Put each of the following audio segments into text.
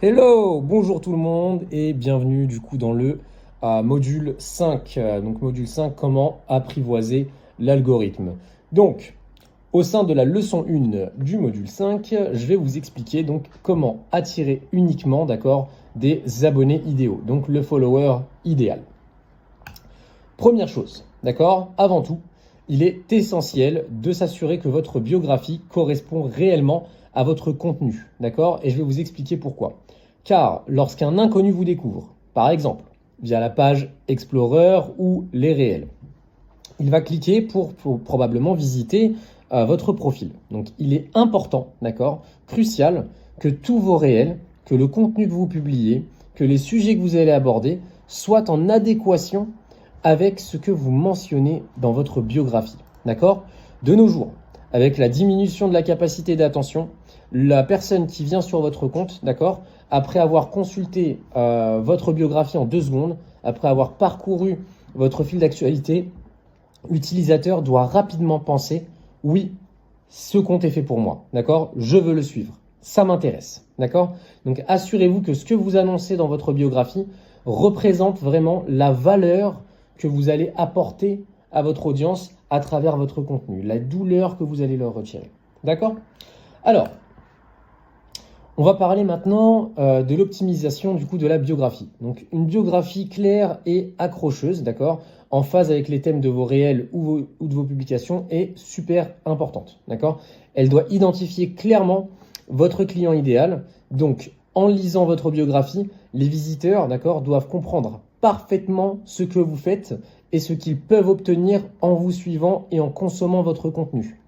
Hello, bonjour tout le monde et bienvenue du coup dans le module 5. Donc module 5, comment apprivoiser l'algorithme. Donc au sein de la leçon 1 du module 5, je vais vous expliquer donc comment attirer uniquement, d'accord, des abonnés idéaux, donc le follower idéal. Première chose, d'accord, avant tout, il est essentiel de s'assurer que votre biographie correspond réellement à votre contenu, d'accord? Et je vais vous expliquer pourquoi. Car lorsqu'un inconnu vous découvre, par exemple, via la page Explorer ou les réels, il va cliquer pour probablement visiter votre profil. Donc il est important, d'accord, crucial, que tous vos réels, que le contenu que vous publiez, que les sujets que vous allez aborder soient en adéquation avec ce que vous mentionnez dans votre biographie. D'accord? De nos jours, avec la diminution de la capacité d'attention, la personne qui vient sur votre compte, d'accord, après avoir consulté votre biographie en 2 secondes, après avoir parcouru votre fil d'actualité, l'utilisateur doit rapidement penser, oui, ce compte est fait pour moi, d'accord? Je veux le suivre, ça m'intéresse, d'accord? Donc assurez-vous que ce que vous annoncez dans votre biographie représente vraiment la valeur que vous allez apporter à votre audience à travers votre contenu, la douleur que vous allez leur retirer. D'accord? Alors, on va parler maintenant de l'optimisation du coup de la biographie. Donc une biographie claire et accrocheuse, d'accord, en phase avec les thèmes de vos réels ou de vos publications est super importante, d'accord? Elle doit identifier clairement votre client idéal. Donc en lisant votre biographie, les visiteurs, d'accord, doivent comprendre parfaitement ce que vous faites et ce qu'ils peuvent obtenir en vous suivant et en consommant votre contenu.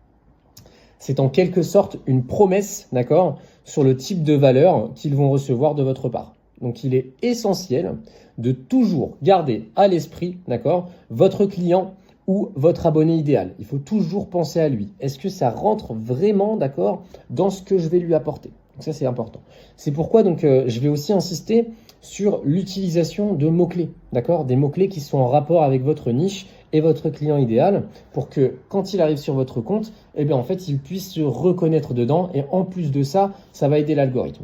C'est en quelque sorte une promesse, d'accord, sur le type de valeur qu'ils vont recevoir de votre part. Donc il est essentiel de toujours garder à l'esprit, d'accord, votre client ou votre abonné idéal. Il faut toujours penser à lui. Est-ce que ça rentre vraiment, d'accord, dans ce que je vais lui apporter? Donc ça, c'est important. C'est pourquoi donc je vais aussi insister sur l'utilisation de mots-clés, d'accord, des mots-clés qui sont en rapport avec votre niche et votre client idéal pour que quand il arrive sur votre compte, eh bien en fait, il puisse se reconnaître dedans et en plus de ça, ça va aider l'algorithme.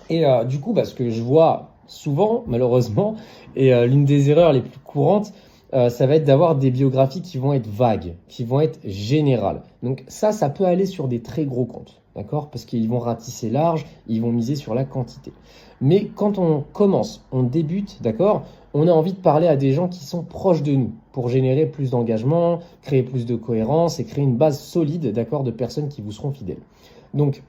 Et du coup, ce que je vois souvent, malheureusement, et l'une des erreurs les plus courantes, ça va être d'avoir des biographies qui vont être vagues, qui vont être générales. Donc ça peut aller sur des très gros comptes, d'accord? Parce qu'ils vont ratisser large, ils vont miser sur la quantité. Mais quand on commence, on débute, d'accord? On a envie de parler à des gens qui sont proches de nous pour générer plus d'engagement, créer plus de cohérence et créer une base solide, d'accord, de personnes qui vous seront fidèles. Donc,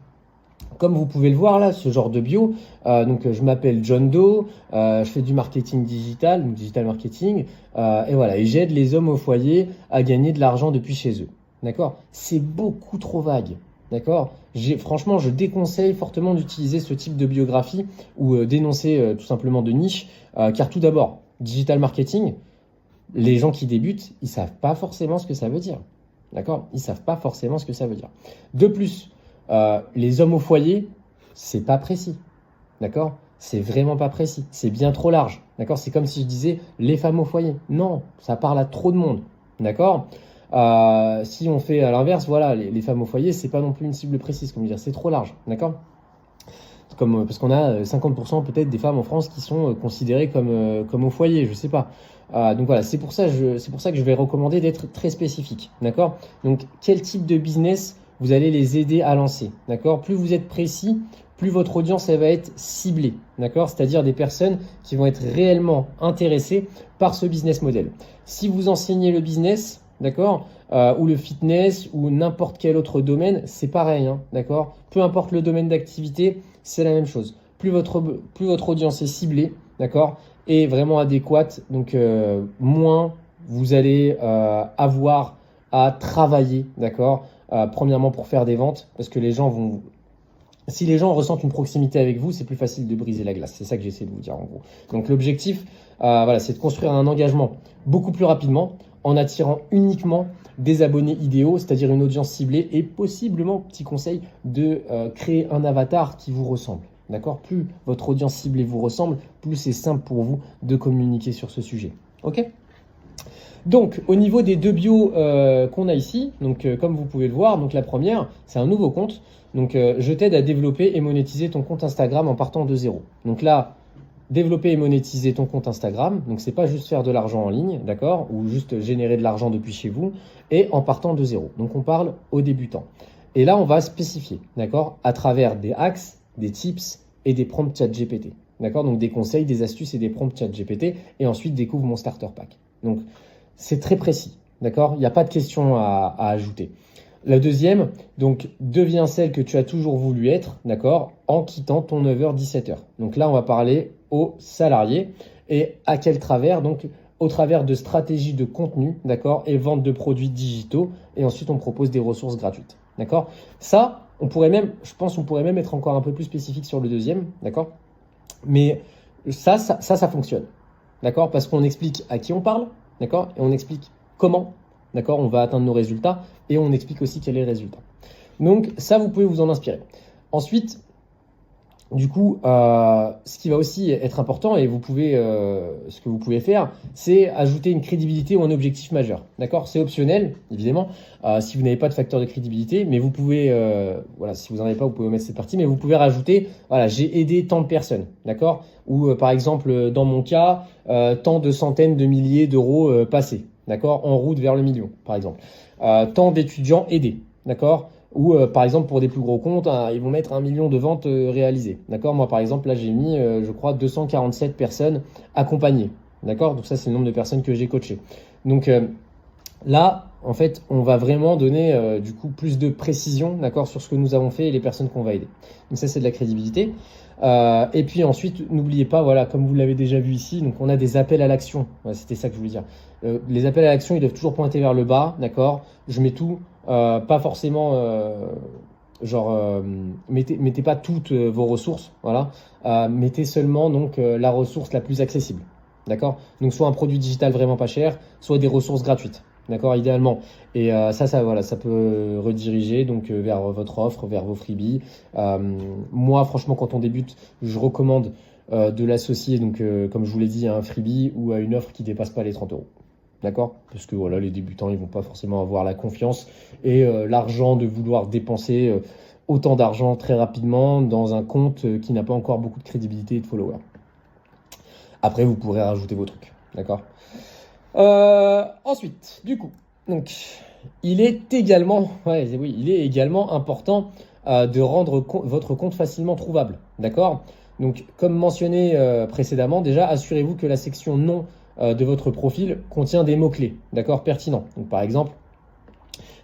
comme vous pouvez le voir là, ce genre de bio, je m'appelle John Doe, je fais du marketing digital, donc digital marketing, et voilà, et j'aide les hommes au foyer à gagner de l'argent depuis chez eux. D'accord? C'est beaucoup trop vague. D'accord? Franchement, je déconseille fortement d'utiliser ce type de biographie ou d'énoncer tout simplement de niche, car tout d'abord, digital marketing, les gens qui débutent, ils savent pas forcément ce que ça veut dire. D'accord? Ils savent pas forcément ce que ça veut dire. De plus, les hommes au foyer, c'est pas précis. D'accord? C'est vraiment pas précis. C'est bien trop large. D'accord? C'est comme si je disais les femmes au foyer. Non, ça parle à trop de monde. D'accord? Si on fait à l'inverse, voilà, les femmes au foyer, c'est pas non plus une cible précise, comme dire, c'est trop large. D'accord? Parce qu'on a 50% peut-être des femmes en France qui sont considérées comme au foyer, je sais pas. Donc voilà, c'est pour ça que je vais recommander d'être très spécifique, d'accord? Donc quel type de business vous allez les aider à lancer, d'accord? Plus vous êtes précis, plus votre audience elle va être ciblée, d'accord? C'est-à-dire des personnes qui vont être réellement intéressées par ce business model. Si vous enseignez le business, d'accord, ou le fitness ou n'importe quel autre domaine, c'est pareil, hein, d'accord? Peu importe le domaine d'activité, c'est la même chose. Plus votre audience est ciblée, d'accord, et vraiment adéquate, donc moins vous allez avoir à travailler, d'accord, premièrement pour faire des ventes, parce que si les gens ressentent une proximité avec vous, c'est plus facile de briser la glace. C'est ça que j'essaie de vous dire en gros. Donc l'objectif, voilà, c'est de construire un engagement beaucoup plus rapidement en attirant uniquement des abonnés idéaux, c'est-à-dire une audience ciblée et possiblement, petit conseil, de créer un avatar qui vous ressemble. D'accord? Plus votre audience ciblée vous ressemble, plus c'est simple pour vous de communiquer sur ce sujet. Ok? Donc, au niveau des deux bios qu'on a ici, donc comme vous pouvez le voir, donc la première, c'est un nouveau compte. Donc, je t'aide à développer et monétiser ton compte Instagram en partant de zéro. Donc là, développer et monétiser ton compte Instagram. Donc, c'est pas juste faire de l'argent en ligne, d'accord, ou juste générer de l'argent depuis chez vous, et en partant de zéro. Donc, on parle aux débutants. Et là, on va spécifier, d'accord, à travers des hacks, des tips et des prompts ChatGPT. D'accord, donc des conseils, des astuces et des prompts ChatGPT. Et ensuite, découvre mon starter pack. Donc, c'est très précis, d'accord, il n'y a pas de questions à ajouter. La deuxième, donc, deviens celle que tu as toujours voulu être, d'accord, en quittant ton 9h-17h. Donc là, on va parler aux salariés et à quel travers, donc, au travers de stratégies de contenu, d'accord, et vente de produits digitaux. Et ensuite, on propose des ressources gratuites, d'accord. Ça, on pourrait même, je pense, on pourrait même être encore un peu plus spécifique sur le deuxième, d'accord. Mais ça fonctionne, d'accord, parce qu'on explique à qui on parle, d'accord, et on explique comment, d'accord, on va atteindre nos résultats et on explique aussi quel est le résultat. Donc ça, vous pouvez vous en inspirer. Ensuite, du coup, ce qui va aussi être important et ce que vous pouvez faire, c'est ajouter une crédibilité ou un objectif majeur. D'accord? C'est optionnel, évidemment, si vous n'avez pas de facteur de crédibilité, mais vous pouvez, voilà, si vous n'en avez pas, vous pouvez omettre cette partie, mais vous pouvez rajouter, voilà, j'ai aidé tant de personnes, d'accord? Ou par exemple, dans mon cas, tant de centaines de milliers d'euros passés, d'accord? En route vers le million, par exemple. Tant d'étudiants aidés, d'accord? Ou par exemple pour des plus gros comptes, ils vont mettre 1 million de ventes réalisées. D'accord? Moi par exemple là j'ai mis je crois 247 personnes accompagnées. D'accord? Donc ça c'est le nombre de personnes que j'ai coachées. Donc là en fait on va vraiment donner du coup plus de précision, d'accord, sur ce que nous avons fait et les personnes qu'on va aider. Donc ça c'est de la crédibilité. Et puis ensuite n'oubliez pas, voilà, comme vous l'avez déjà vu ici, donc on a des appels à l'action. Ouais, c'était ça que je voulais dire. Les appels à l'action ils doivent toujours pointer vers le bas, d'accord? Je mets tout. Pas forcément mettez pas toutes vos ressources, voilà. Mettez seulement donc la ressource la plus accessible, d'accord, donc soit un produit digital vraiment pas cher, soit des ressources gratuites, d'accord, idéalement. Et voilà, ça peut rediriger donc vers votre offre, vers vos freebies. Moi franchement quand on débute je recommande de l'associer donc comme je vous l'ai dit à un freebie ou à une offre qui dépasse pas les 30 euros. D'accord? Parce que voilà, les débutants, ils vont pas forcément avoir la confiance et l'argent de vouloir dépenser autant d'argent très rapidement dans un compte qui n'a pas encore beaucoup de crédibilité et de followers. Après, vous pourrez rajouter vos trucs. D'accord? Ensuite, du coup, donc, il est également important de rendre votre compte facilement trouvable. D'accord? Donc, comme mentionné précédemment, déjà, assurez-vous que la section nom de votre profil contient des mots-clés, d'accord, pertinents. Donc, par exemple,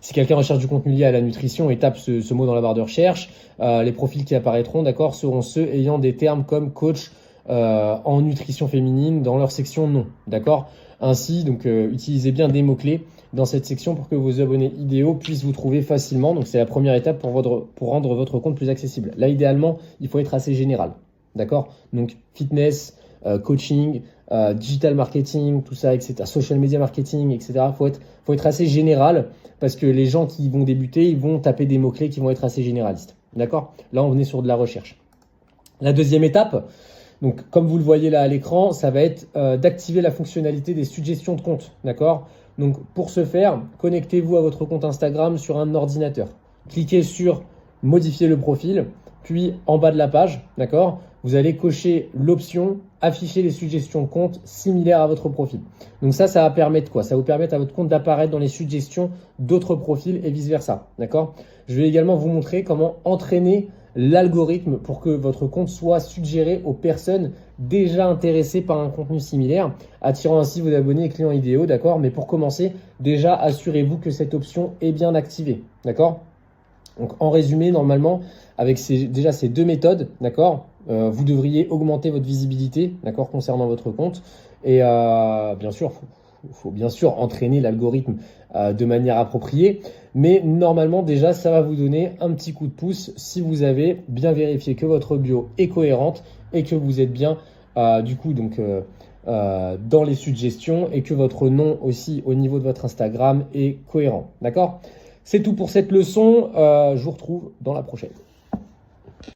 si quelqu'un recherche du contenu lié à la nutrition et tape ce mot dans la barre de recherche, les profils qui apparaîtront, d'accord, seront ceux ayant des termes comme coach en nutrition féminine dans leur section nom, d'accord. Ainsi, donc, utilisez bien des mots-clés dans cette section pour que vos abonnés idéaux puissent vous trouver facilement. Donc, c'est la première étape pour rendre votre compte plus accessible. Là, idéalement, il faut être assez général, d'accord. Donc, fitness, coaching, digital marketing, tout ça, etc. Social media marketing, etc. Faut être assez général parce que les gens qui vont débuter, ils vont taper des mots-clés qui vont être assez généralistes. D'accord? Là, on est sur de la recherche. La deuxième étape, donc comme vous le voyez là à l'écran, ça va être d'activer la fonctionnalité des suggestions de compte. D'accord? Donc pour ce faire, connectez-vous à votre compte Instagram sur un ordinateur. Cliquez sur modifier le profil, puis en bas de la page, d'accord, vous allez cocher l'option afficher les suggestions de compte similaires à votre profil. Donc ça va permettre quoi? Ça va vous permettre à votre compte d'apparaître dans les suggestions d'autres profils et vice versa, d'accord? Je vais également vous montrer comment entraîner l'algorithme pour que votre compte soit suggéré aux personnes déjà intéressées par un contenu similaire, attirant ainsi vos abonnés et clients idéaux, d'accord? Mais pour commencer, déjà assurez-vous que cette option est bien activée, d'accord? Donc en résumé, normalement, avec ces deux méthodes, d'accord, vous devriez augmenter votre visibilité, d'accord, concernant votre compte. Et bien sûr, faut bien sûr entraîner l'algorithme de manière appropriée. Mais normalement, déjà, ça va vous donner un petit coup de pouce si vous avez bien vérifié que votre bio est cohérente et que vous êtes bien, du coup, donc dans les suggestions et que votre nom aussi au niveau de votre Instagram est cohérent. D'accord? C'est tout pour cette leçon. Je vous retrouve dans la prochaine.